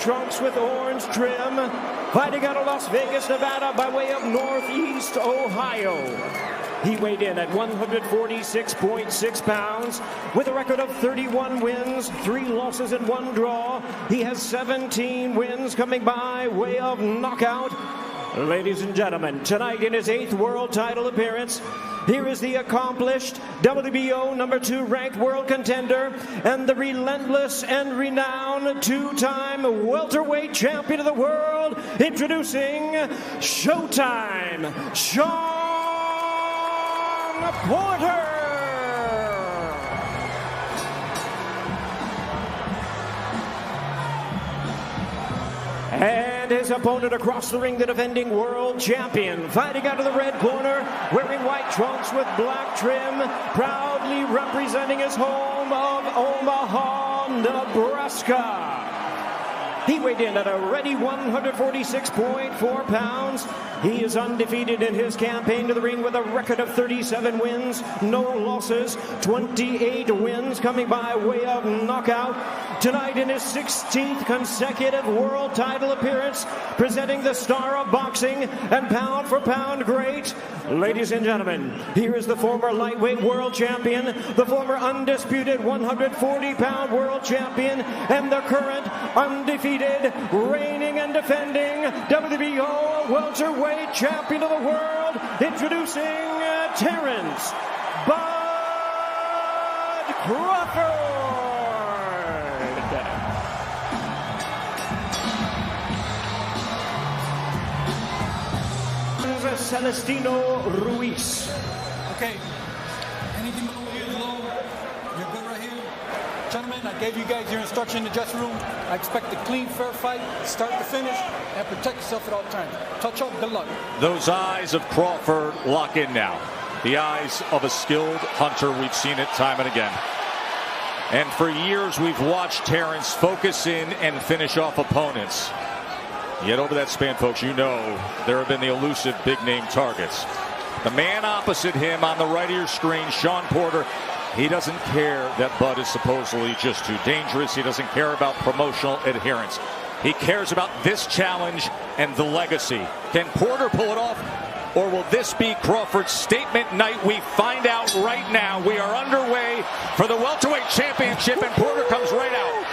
trunks with orange trim, fighting out of Las Vegas, Nevada by way of Northeast Ohio. He weighed in at 146.6 pounds with a record of 31 wins, 3 losses, and 1 draw. He has 17 wins coming by way of knockout. Ladies and gentlemen, tonight in his 8th world title appearance, here is the accomplished WBO #2 ranked world contender and the relentless and renowned 2-time welterweight champion of the world, introducing Showtime, Shawn Porter. And his opponent across the ring, the defending world champion, fighting out of the red corner, wearing white trunks with black trim, proudly representing his home of Omaha, Nebraska. He weighed in at a ready 146.4 pounds. He is undefeated in his campaign to the ring with a record of 37 wins, no losses, 28 wins coming by way of knockout. Tonight in his 16th consecutive world title appearance, presenting the star of boxing and pound-for-pound great. Ladies and gentlemen, here is the former lightweight world champion, the former undisputed 140-pound world champion, and the current undefeated, reigning and defending WBO welterweight champion of the world, introducing Terence "Bud" Crawford. Celestino Ruiz. Okay, anything below here is low. You're good right here. Gentlemen, I gave you guys your instruction in the dressing room. I expect a clean, fair fight, start to finish, and protect yourself at all times. Touch up, good luck. Those eyes of Crawford lock in now. The eyes of a skilled hunter. We've seen it time and again. And for years, we've watched Terence focus in and finish off opponents. Yet over that span, folks, you know there have been the elusive big-name targets. The man opposite him on the right of your screen, Shawn Porter, he doesn't care that Bud is supposedly just too dangerous. He doesn't care about promotional adherence. He cares about this challenge and the legacy. Can Porter pull it off, or will this be Crawford's statement night? We find out right now. We are underway for the welterweight championship, and Porter comes right out.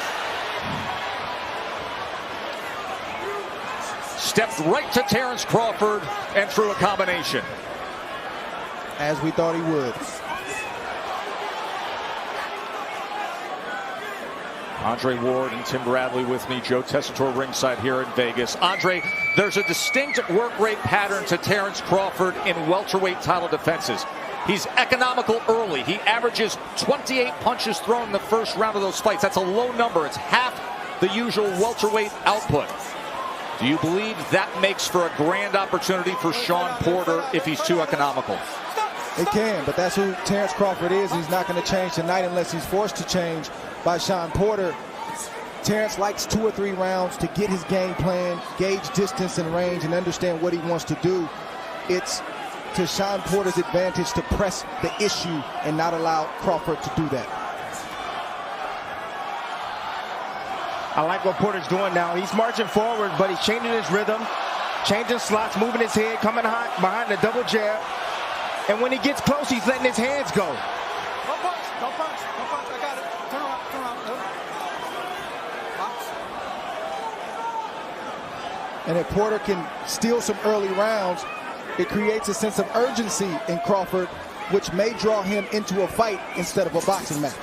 Stepped right to Terence Crawford and threw a combination. As we thought he would. Andre Ward and Tim Bradley with me. Joe Tessitore ringside here in Vegas. Andre, there's a distinct work rate pattern to Terence Crawford in welterweight title defenses. He's economical early. He averages 28 punches thrown in the first round of those fights. That's a low number. It's half the usual welterweight output. Do you believe that makes for a grand opportunity for Shawn Porter if he's too economical? It can, but that's who Terence Crawford is. He's not going to change tonight unless he's forced to change by Shawn Porter. Terence likes 2 or 3 rounds to get his game plan, gauge distance and range, and understand what he wants to do. It's to Shawn Porter's advantage to press the issue and not allow Crawford to do that. I like what Porter's doing now. He's marching forward, but he's changing his rhythm, changing slots, moving his head, coming behind the double jab. And when he gets close, he's letting his hands go. Don't punch, don't punch, don't punch. I got it. Turn around, turn around. Box. And if Porter can steal some early rounds, it creates a sense of urgency in Crawford, which may draw him into a fight instead of a boxing match.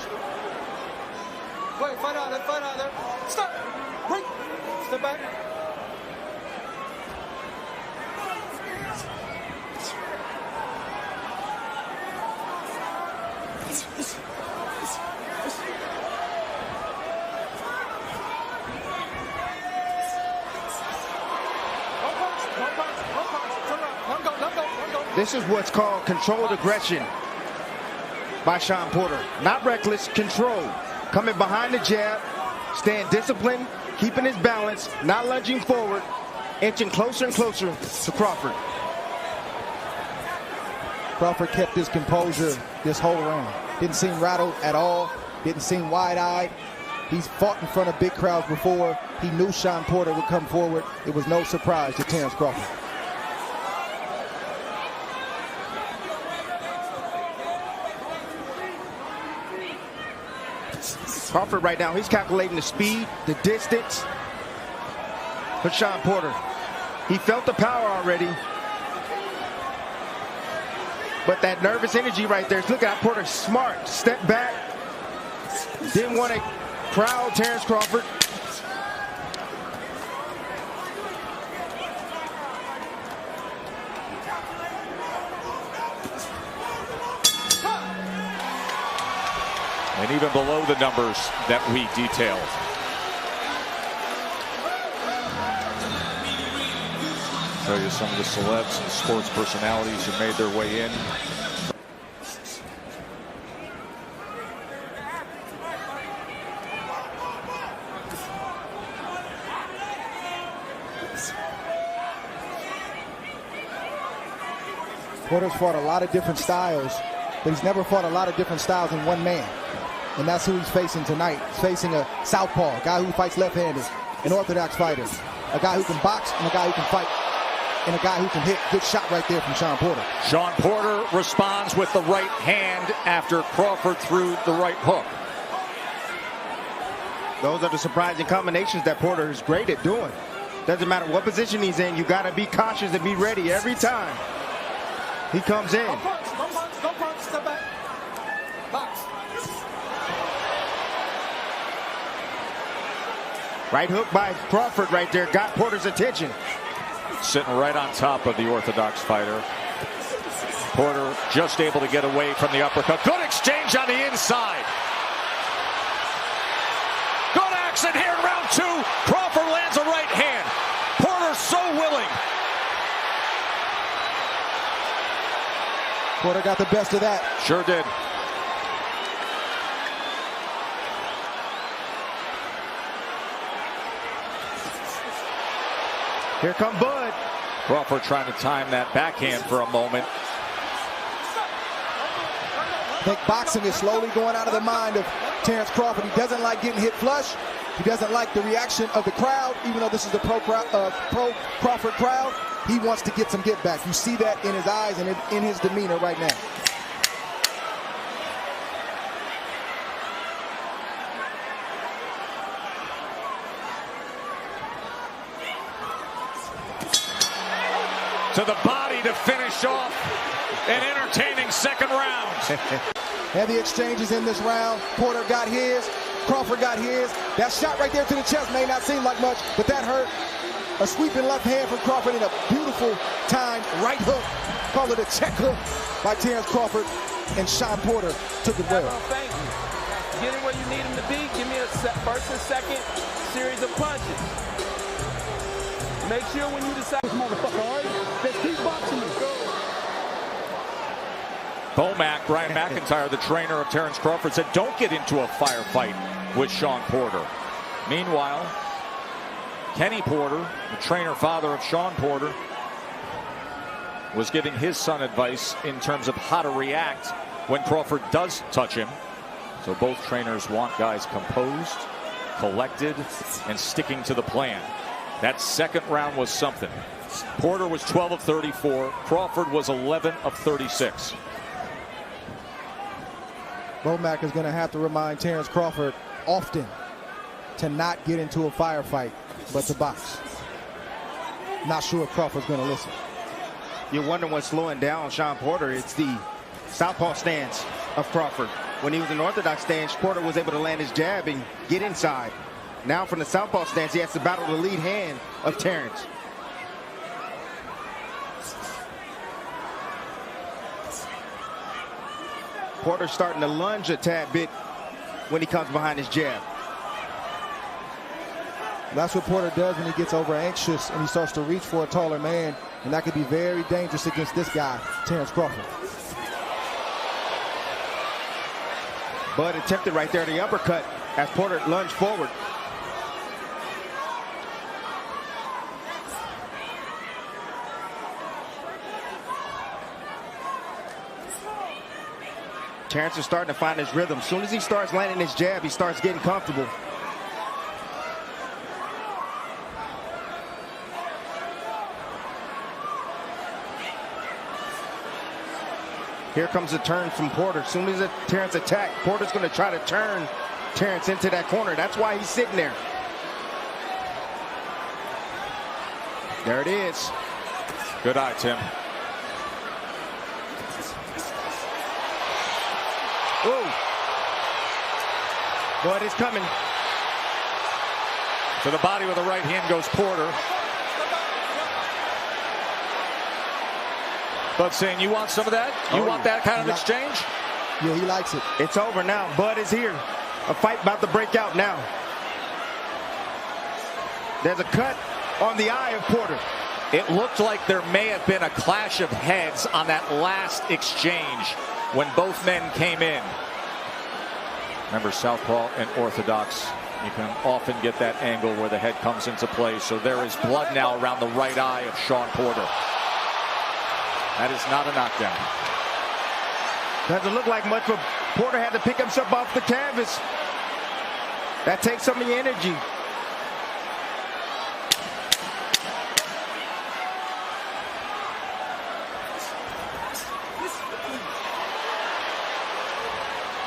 Wait, fight out there, fight out there. Stop. Break. Step back. This is what's called controlled aggression by Shawn Porter. Not reckless, controlled. Coming behind the jab, staying disciplined, keeping his balance, not lunging forward, inching closer and closer to Crawford. Crawford kept his composure this whole round. Didn't seem rattled at all. Didn't seem wide-eyed. He's fought in front of big crowds before. He knew Shawn Porter would come forward. It was no surprise to Terence Crawford. Crawford right now, he's calculating the speed, the distance. But Shawn Porter, he felt the power already. But that nervous energy right there, look at Porter, smart, step back. Didn't want to crowd Terence Crawford. And even below the numbers that we detailed. Show you some of the celebs and sports personalities who made their way in. Porter's fought a lot of different styles, but he's never fought a lot of different styles in one man. And that's who he's facing tonight. He's facing a southpaw, a guy who fights left-handed, an orthodox fighter, a guy who can box and a guy who can fight, and a guy who can hit. Good shot right there from Shawn Porter. Shawn Porter responds with the right hand after Crawford threw the right hook. Those are the surprising combinations that Porter is great at doing. Doesn't matter what position he's in, you got to be cautious and be ready every time he comes in. Don't punch, step back. Box. Right hook by Crawford right there got Porter's attention. Sitting right on top of the orthodox fighter. Porter just able to get away from the uppercut. Good exchange on the inside. Good action here in round two. Crawford lands a right hand. Porter so willing. Porter got the best of that. Sure did. Here come Bud. Crawford trying to time that backhand for a moment. I think boxing is slowly going out of the mind of Terence Crawford. He doesn't like getting hit flush. He doesn't like the reaction of the crowd, even though this is the pro Crawford crowd. He wants to get some get back. You see that in his eyes and in his demeanor right now. To the body to finish off an entertaining second round. Heavy exchanges in this round. Porter got his. Crawford got his. That shot right there to the chest may not seem like much, but that hurt. A sweeping left hand from Crawford and a beautiful timed right hook. Call it a check hook by Terence Crawford, and Shawn Porter took it well. Thank you. Get him where you need him to be. Give me a first and second series of punches. Make sure when you decide this motherfucker, all right? Just keep boxing me. Bomac, Brian McIntyre, the trainer of Terence Crawford, said don't get into a firefight with Shawn Porter. Meanwhile, Kenny Porter, the trainer father of Shawn Porter, was giving his son advice in terms of how to react when Crawford does touch him. So both trainers want guys composed, collected, and sticking to the plan. That second round was something. Porter was 12 of 34. Crawford was 11 of 36. Bomac is going to have to remind Terence Crawford often to not get into a firefight, but to box. Not sure if Crawford's going to listen. You're wondering what's slowing down Shawn Porter. It's the southpaw stance of Crawford. When he was in orthodox stance, Porter was able to land his jab and get inside. Now from the southpaw stance, he has to battle the lead hand of Terence. Porter's starting to lunge a tad bit when he comes behind his jab. That's what Porter does when he gets over anxious and he starts to reach for a taller man, and that could be very dangerous against this guy, Terence Crawford. Bud attempted right there the uppercut as Porter lunged forward. Terence is starting to find his rhythm. As soon as he starts landing his jab, he starts getting comfortable. Here comes the turn from Porter. As soon as Terence attacked, Porter's going to try to turn Terence into that corner. That's why he's sitting there. There it is. Good eye, Tim. Ooh. But it's coming. To the body with the right hand goes Porter. Bud saying, you want some of that? You want that kind of exchange? Yeah, he likes it. It's over now. Bud is here. A fight about to break out now. There's a cut on the eye of Porter. It looked like there may have been a clash of heads on that last exchange when both men came in. Remember, southpaw and orthodox, you can often get that angle where the head comes into play. So there is blood now around the right eye of Shawn Porter. That is not a knockdown. Doesn't look like much, but Porter had to pick himself off the canvas. That takes some of the energy.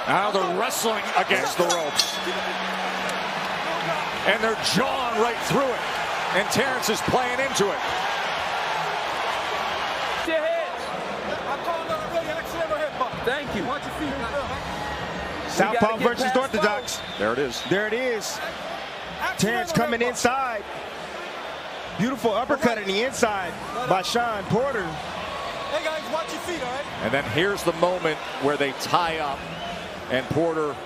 Now they're wrestling against the ropes. And they're jawing right through it. And Terence is playing into it. Thank you. Watch your feet. Southpaw versus orthodox. There it is. There it is. Terence coming inside. Beautiful uppercut in the inside by Shawn Porter. Hey guys, watch your feet, all right? And then here's the moment where they tie up and Porter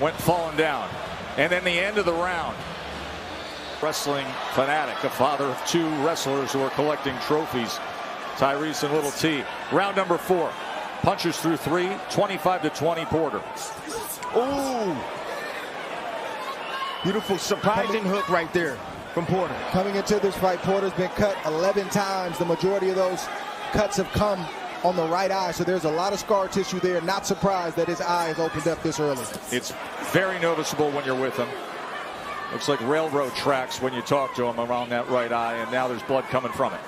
went falling down. And then the end of the round. Wrestling fanatic, a father of two wrestlers who are collecting trophies. Tyrese and Little T. Round number 4. Punches through 3, 25-20 Porter. Ooh. Beautiful surprising hook right there from Porter. Coming into this fight, Porter's been cut 11 times. The majority of those cuts have come on the right eye, so there's a lot of scar tissue there. Not surprised that his eye is opened up this early. It's very noticeable when you're with him. Looks like railroad tracks when you talk to him around that right eye, and now there's blood coming from it.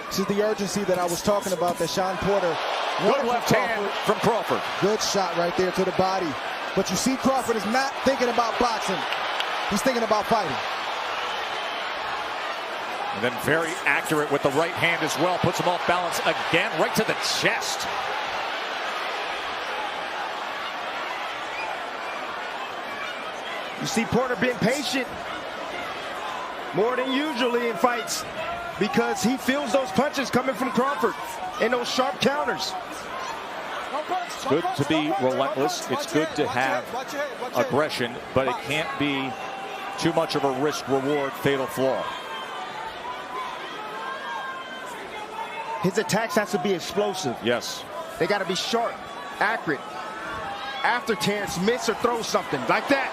This is the urgency that I was talking about that Shawn Porter. Good left hand from Crawford. Good shot right there to the body. But you see Crawford is not thinking about boxing. He's thinking about fighting. And then very accurate with the right hand as well. Puts him off balance again, right to the chest. You see Porter being patient more than usually in fights because he feels those punches coming from Crawford and those sharp counters. It's good to be relentless. It's good to have aggression, but it can't be too much of a risk-reward fatal flaw. His attacks has to be explosive. Yes. They got to be sharp, accurate. After Terence misses or throws something like that.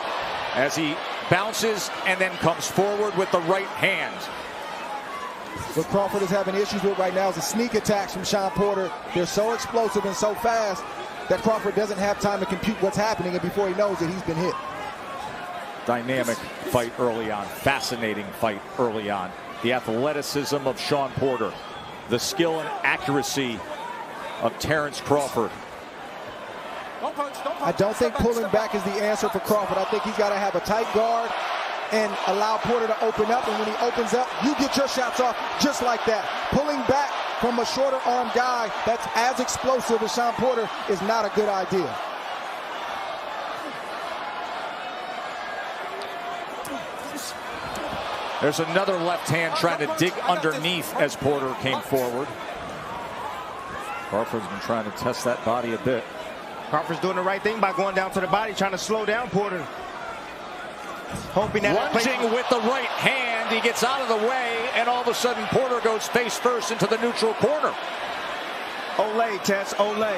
As he bounces and then comes forward with the right hand. What Crawford is having issues with right now is the sneak attacks from Shawn Porter. They're so explosive and so fast that Crawford doesn't have time to compute what's happening, and before he knows it, he's been hit. Dynamic fight early on. Fascinating fight early on. The athleticism of Shawn Porter. The skill and accuracy of Terence Crawford. I don't think pulling back is the answer for Crawford. I think he's got to have a tight guard and allow Porter to open up. And when he opens up, you get your shots off just like that. Pulling back from a shorter arm guy that's as explosive as Shawn Porter is not a good idea. There's another left hand trying to dig underneath as Porter came forward. Crawford's been trying to test that body a bit. Crawford's doing the right thing by going down to the body, trying to slow down Porter. Hoping that lunging with the right hand, he gets out of the way, and all of a sudden Porter goes face first into the neutral corner. Olay, Tess, Olay.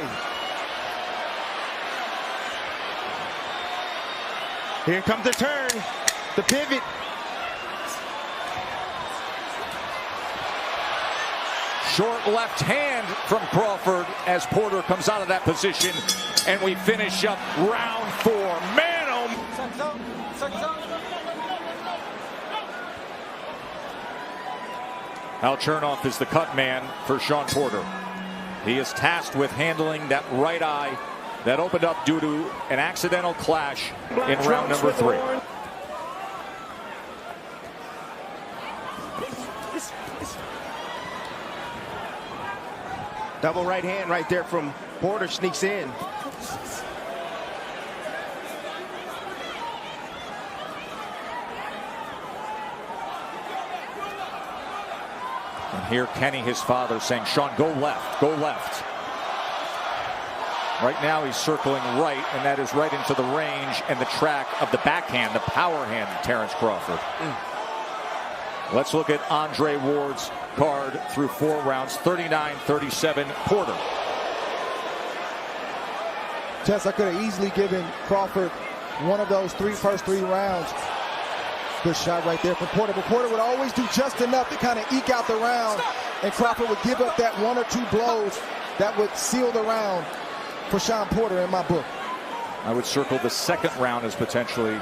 Here comes the turn, the pivot. Short left hand from Crawford as Porter comes out of that position, and we finish up round 4. Man, oh. Al Chernoff is the cut man for Shawn Porter. He is tasked with handling that right eye that opened up due to an accidental clash in round number 3. Double right hand right there from Porter, sneaks in. And here Kenny, his father, saying, Shawn, go left, go left. Right now he's circling right, and that is right into the range and the track of the backhand, the power hand of Terence Crawford. Let's look at Andre Ward's card through 4 rounds, 39-37 Porter. Tess, I could have easily given Crawford one of those first three rounds. Good shot right there from Porter, but Porter would always do just enough to kind of eke out the round, and Crawford would give up that 1 or 2 blows that would seal the round for Shawn Porter in my book. I would circle the second round as potentially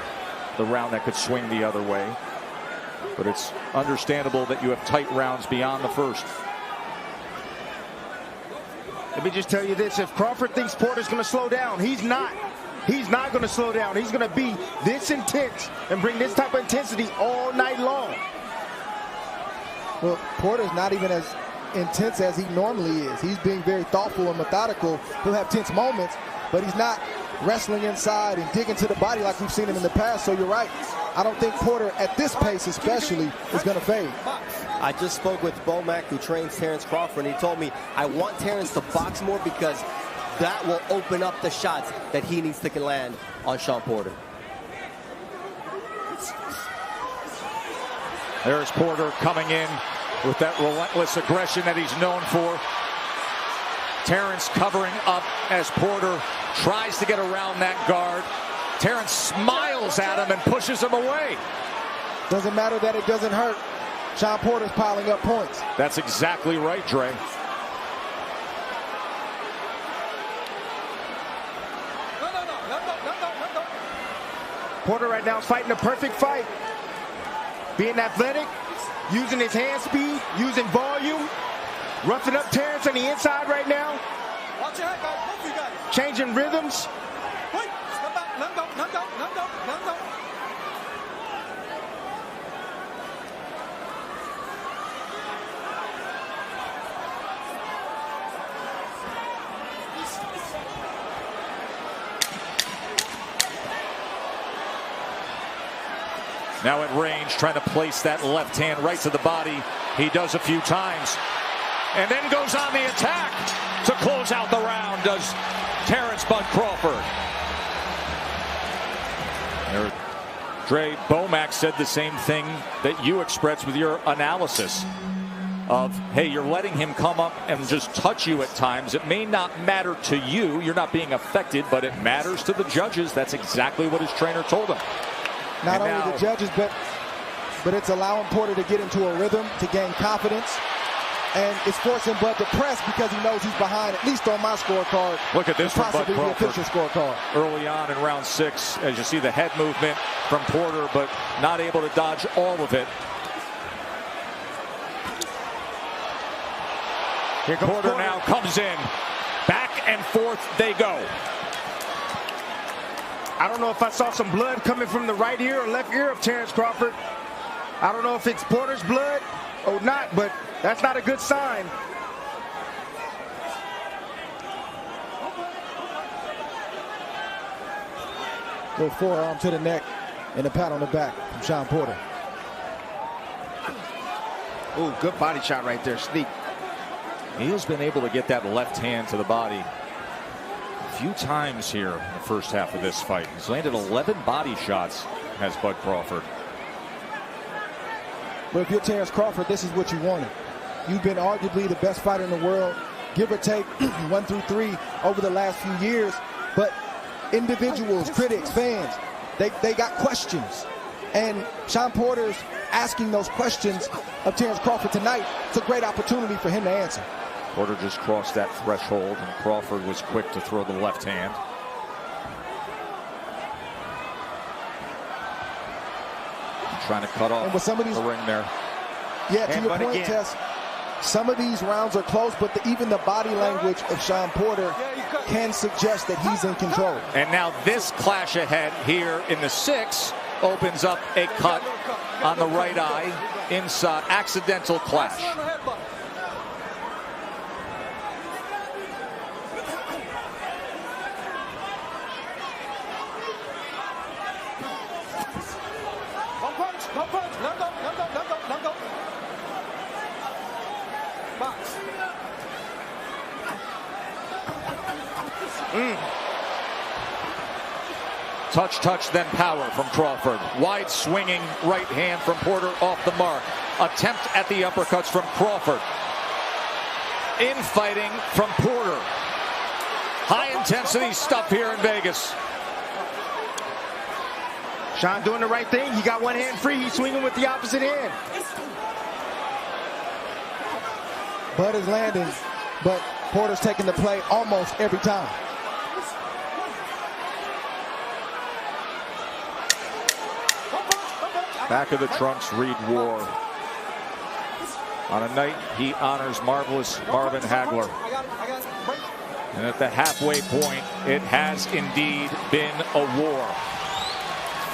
the round that could swing the other way. But it's understandable that you have tight rounds beyond the first. Let me just tell you this. If Crawford thinks Porter's going to slow down, he's not. He's not going to slow down. He's going to be this intense and bring this type of intensity all night long. Well, Porter's not even as intense as he normally is. He's being very thoughtful and methodical. He'll have tense moments, but he's not wrestling inside and digging to the body like we've seen him in the past. So you're right. I don't think Porter, at this pace especially, is going to fade. I just spoke with Bomac, who trains Terence Crawford, and he told me, I want Terence to box more because that will open up the shots that he needs to land on Shawn Porter. There's Porter coming in with that relentless aggression that he's known for. Terence covering up as Porter tries to get around that guard. Terence smiles at him and pushes him away. Doesn't matter that it doesn't hurt. Shawn Porter's piling up points. That's exactly right, Dre. Porter right now is fighting a perfect fight. Being athletic, using his hand speed, using volume, roughing up Terence on the inside right now. Watch your head, guys. Both of you guys. Changing rhythms. Wait. Step back. Let him go. Let him go. Let him go. Let him go. Now at range, trying to place that left hand right to the body. He does a few times. And then goes on the attack to close out the round, does Terence Bud Crawford. Dre, Bomac said the same thing that you expressed with your analysis of, hey, you're letting him come up and just touch you at times. It may not matter to you. You're not being affected, but it matters to the judges. That's exactly what his trainer told him. Not only the judges, but it's allowing Porter to get into a rhythm, to gain confidence. And it's forcing Bud to press because he knows he's behind, at least on my scorecard. Look at this from Bud possibly the Crawford. official scorecard. Early on in round 6, as you see the head movement from Porter, but not able to dodge all of it. Here comes Porter now comes in. Back and forth they go. I don't know if I saw some blood coming from the right ear or left ear of Terence Crawford. I don't know if it's Porter's blood or not, but that's not a good sign. Little forearm to the neck and a pat on the back from Shawn Porter. Ooh, good body shot right there, sneak. He has been able to get that left hand to the body a few times here in the first half of this fight. He's landed 11 body shots, has Bud Crawford. But if you're Terence Crawford, this is what you wanted. You've been arguably the best fighter in the world, give or take 1 through 3 over the last few years. But individuals, critics, fans, they got questions. And Shawn Porter's asking those questions of Terence Crawford tonight. It's a great opportunity for him to answer. Porter just crossed that threshold, and Crawford was quick to throw the left hand. Trying to cut off and with some of these, the ring there. Yeah, to and your point, again. Tess, Some of these rounds are close, but even the body language of Shawn Porter can suggest that he's in control. And now this clash ahead here in the 6th opens up a cut on the right eye inside. Accidental clash. No punch. Let go. Box. Touch, then power from Crawford. Wide swinging right hand from Porter off the mark. Attempt at the uppercuts from Crawford. Infighting from Porter. High intensity stuff here in Vegas. Shawn doing the right thing. He got one hand free. He's swinging with the opposite hand. Bud is landing, but Porter's taking the play almost every time. Back of the trunks, Reed War. On a night he honors marvelous Marvin Hagler. And at the halfway point, it has indeed been a war.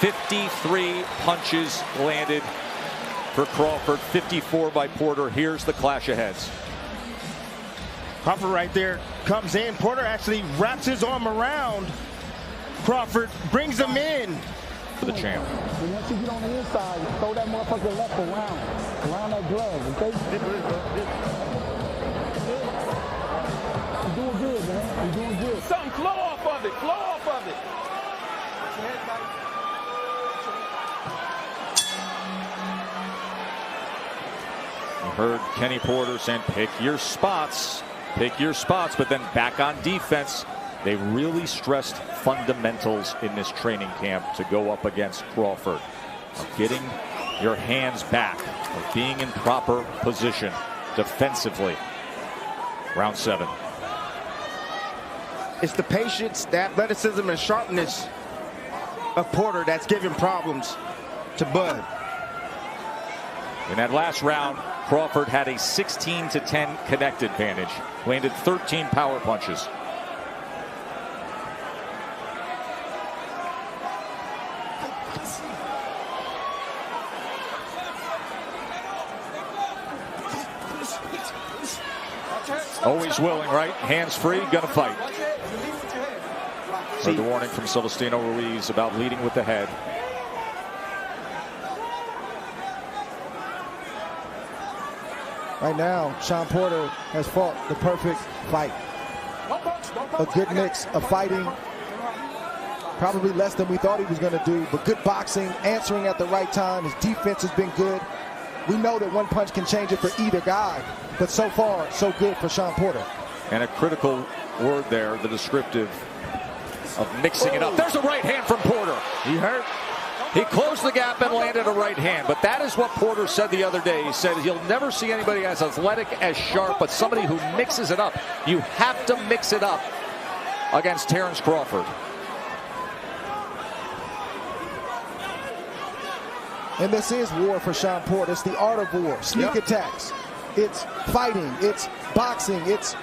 53 punches landed for Crawford, 54 by Porter. Here's the clash ahead. Crawford right there comes in. Porter actually wraps his arm around Crawford, brings him in. For the champ. And once you get on the inside, throw that motherfucker left around that glove, okay? You're doing good, man. You're doing good. Something flow off of it. You heard Kenny Porter saying, pick your spots, but then back on defense. They really stressed fundamentals in this training camp to go up against Crawford. Of getting your hands back, of being in proper position defensively. Round 7. It's the patience, the athleticism, and sharpness of Porter that's giving problems to Bud. In that last round, Crawford had a 16-10 connect advantage. Landed 13 power punches. Always willing, right? Hands free, gonna fight. Heard the warning from Celestino Ruiz about leading with the head. Right now, Shawn Porter has fought the perfect fight. A good mix of fighting, probably less than we thought he was going to do, but good boxing, answering at the right time. His defense has been good. We know that one punch can change it for either guy, but so far, so good for Shawn Porter. And a critical word there, the descriptive of mixing it up. There's a right hand from Porter. He hurt. He closed the gap and landed a right hand. But that is what Porter said the other day. He said he'll never see anybody as athletic, as sharp, but somebody who mixes it up. You have to mix it up against Terence Crawford. And this is war for Shawn Porter. It's the art of war. Sneak attacks. It's fighting. It's boxing. It's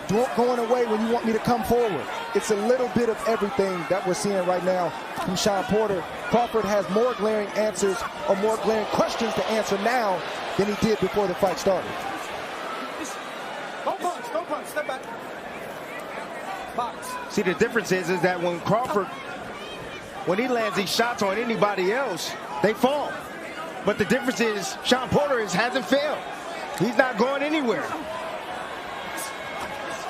going away when you want me to come forward. It's a little bit of everything that we're seeing right now from Shawn Porter. Crawford has more glaring answers or more glaring questions to answer now than he did before the fight started. Don't punch, step back. Box. See, the difference is that when Crawford, when he lands these shots on anybody else, they fall. But the difference is Shawn Porter hasn't failed. He's not going anywhere.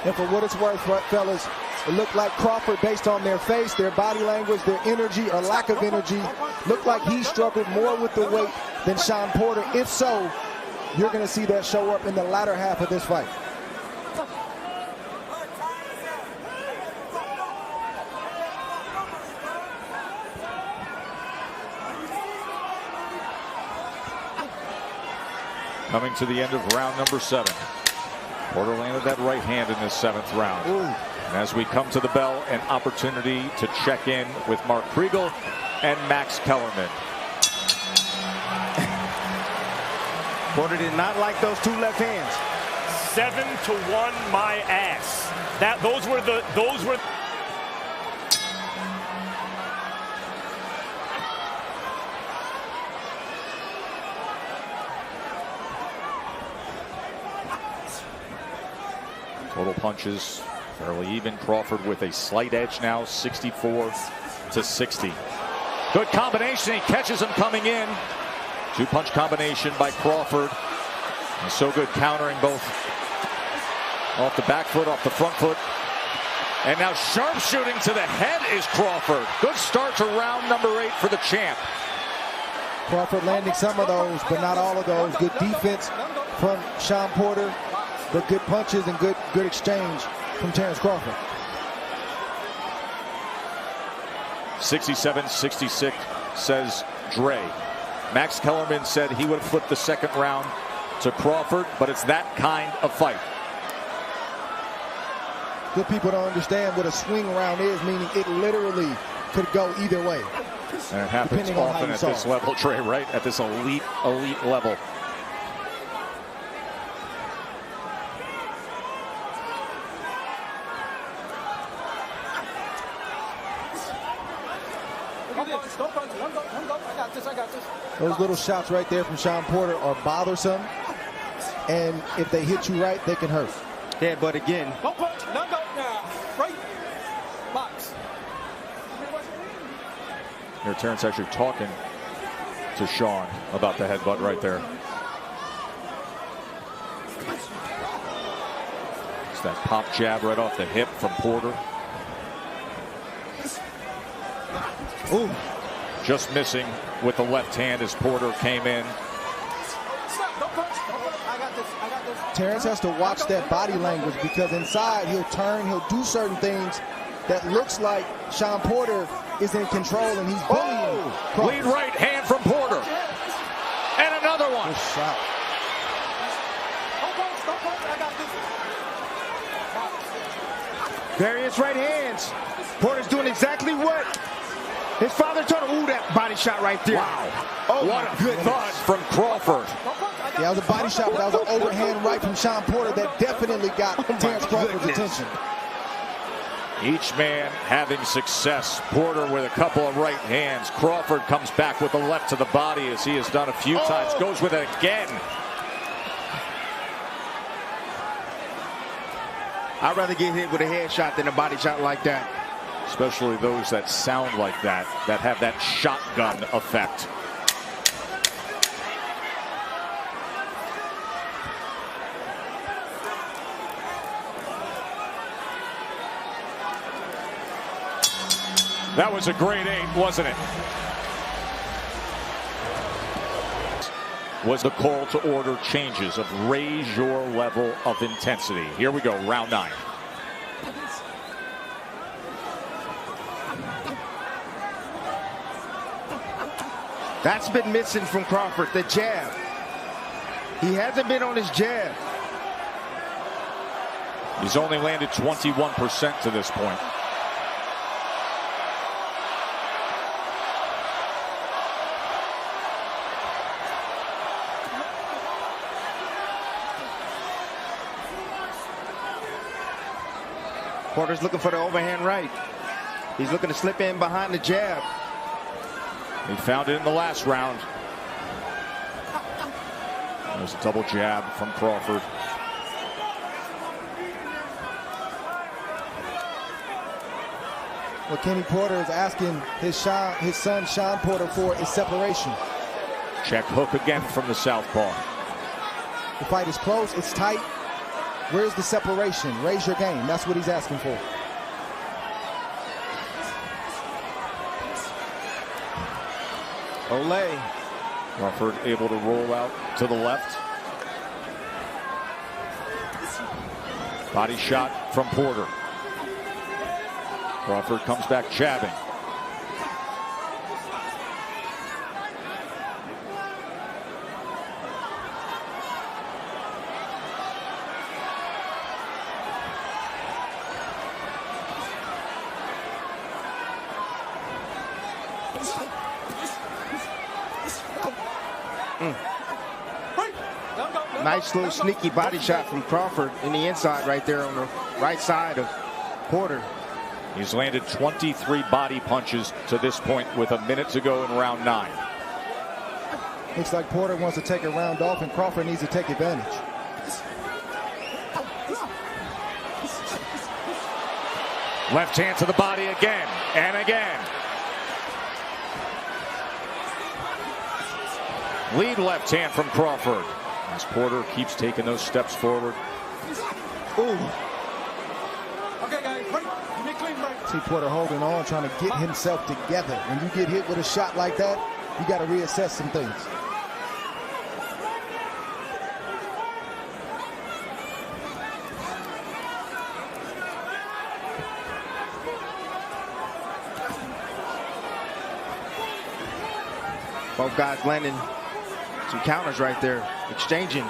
And for what it's worth, fellas, it looked like Crawford, based on their face, their body language, their energy or lack of energy, looked like he struggled more with the weight than Shawn Porter. If so, you're going to see that show up in the latter half of this fight. Coming to the end of round number 7. Porter landed that right hand in this 7th round. And as we come to the bell, an opportunity to check in with Mark Kriegel and Max Kellerman. Porter did not like those two left hands. 7-1 my ass. Those were total punches fairly even. Crawford with a slight edge now, 64-60. Good combination. He catches him coming in. Two-punch combination by Crawford. And so good countering both off the back foot, off the front foot. And now sharpshooting to the head is Crawford. Good start to round number 8 for the champ. Crawford landing some of those, but not all of those. Good defense from Shawn Porter, but good punches and good exchange from Terence Crawford. 67-66 says Dre. Max Kellerman said he would have flipped the second round to Crawford, but it's that kind of fight. Good people don't understand what a swing round is, meaning it literally could go either way. And it happens often at this level, Trey, right? At this elite level. Those little shots right there from Shawn Porter are bothersome, and if they hit you right, they can hurt. Yeah, but again, right box. Here, Terence actually talking to Shawn about the headbutt right there. It's that pop jab right off the hip from Porter. Ooh. Just missing with the left hand as Porter came in. Terence has to watch that body language, because inside he'll turn, he'll do certain things that looks like Shawn Porter is in control and he's bullying. Lead right hand from Porter. And another one. Good shot. various right hands. Porter's doing exactly what his father told him. Ooh, that body shot right there. Wow. Oh, what a good thought from Crawford. Yeah, that was a body shot, but that was an overhand right from Shawn Porter that definitely got Terence Crawford's attention. Each man having success. Porter with a couple of right hands. Crawford comes back with the left to the body, as he has done a few times. Goes with it again. I'd rather get hit with a headshot than a body shot like that. Especially those that sound like that have that shotgun effect. That was a great 8, wasn't it? Was the call to order changes of raise your level of intensity. Here we go, round 9. That's been missing from Crawford, the jab. He hasn't been on his jab. He's only landed 21% to this point. Porter's looking for the overhand right. He's looking to slip in behind the jab. He found it in the last round. There's a double jab from Crawford. What Kenny Porter is asking his son Shawn Porter for is separation. Check hook again from the southpaw. The fight is close, it's tight. Where's the separation? Raise your game. That's what he's asking for. Olay. Crawford able to roll out to the left. Body shot from Porter. Crawford comes back jabbing. Nice little sneaky body shot from Crawford in the inside right there on the right side of Porter. He's landed 23 body punches to this point with a minute to go in round 9. Looks like Porter wants to take a round off and Crawford needs to take advantage. Left hand to the body again and again. Lead left hand from Crawford as Porter keeps taking those steps forward. Ooh. Okay, guys, break. Give me a clean break. See Porter holding on, trying to get himself together. When you get hit with a shot like that, you got to reassess some things. Both guys landing some counters right there, exchanging.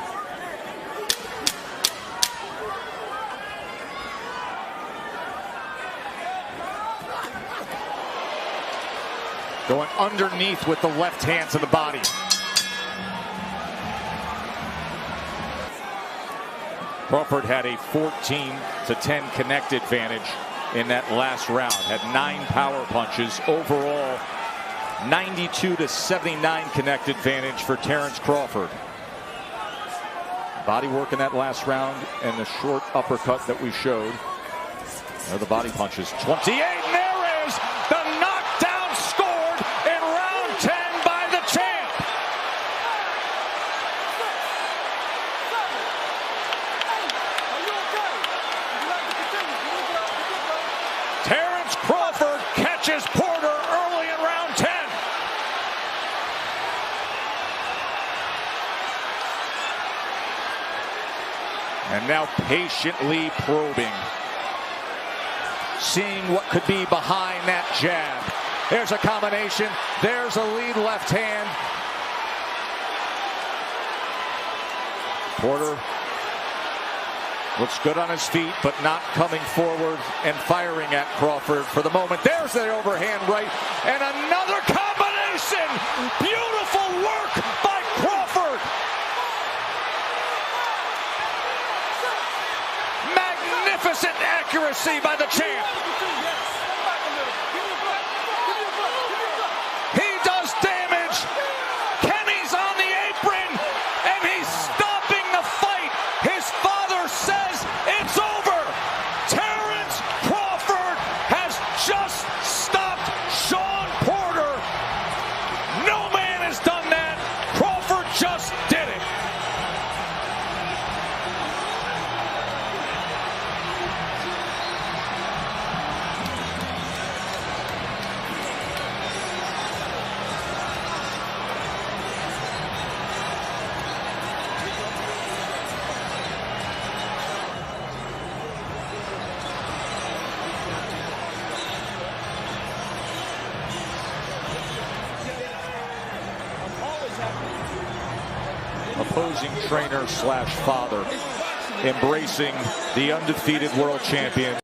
Going underneath with the left hand to the body. Crawford had a 14-10 connect advantage in that last round. Had 9 power punches. Overall, 92-79 connect advantage for Terence Crawford. Body work in that last round and the short uppercut that we showed. There are the body punches. 28, and there is the knockdown scored in round 10 by the champ. Terence Crawford catches Porter early in round 10. And now patiently probing. Seeing what could be behind that jab. There's a combination. There's a lead left hand. Porter looks good on his feet, but not coming forward and firing at Crawford for the moment. There's the overhand right. And another combination. Beautiful work by Crawford. Magnificent accuracy by the champ. He does damage. Kenny's on the apron, and he's stopping the fight. His father says it's over. Terence Crawford has just stopped Shawn Porter. No man has done that. Crawford just did it. Opposing trainer / father embracing the undefeated world champion.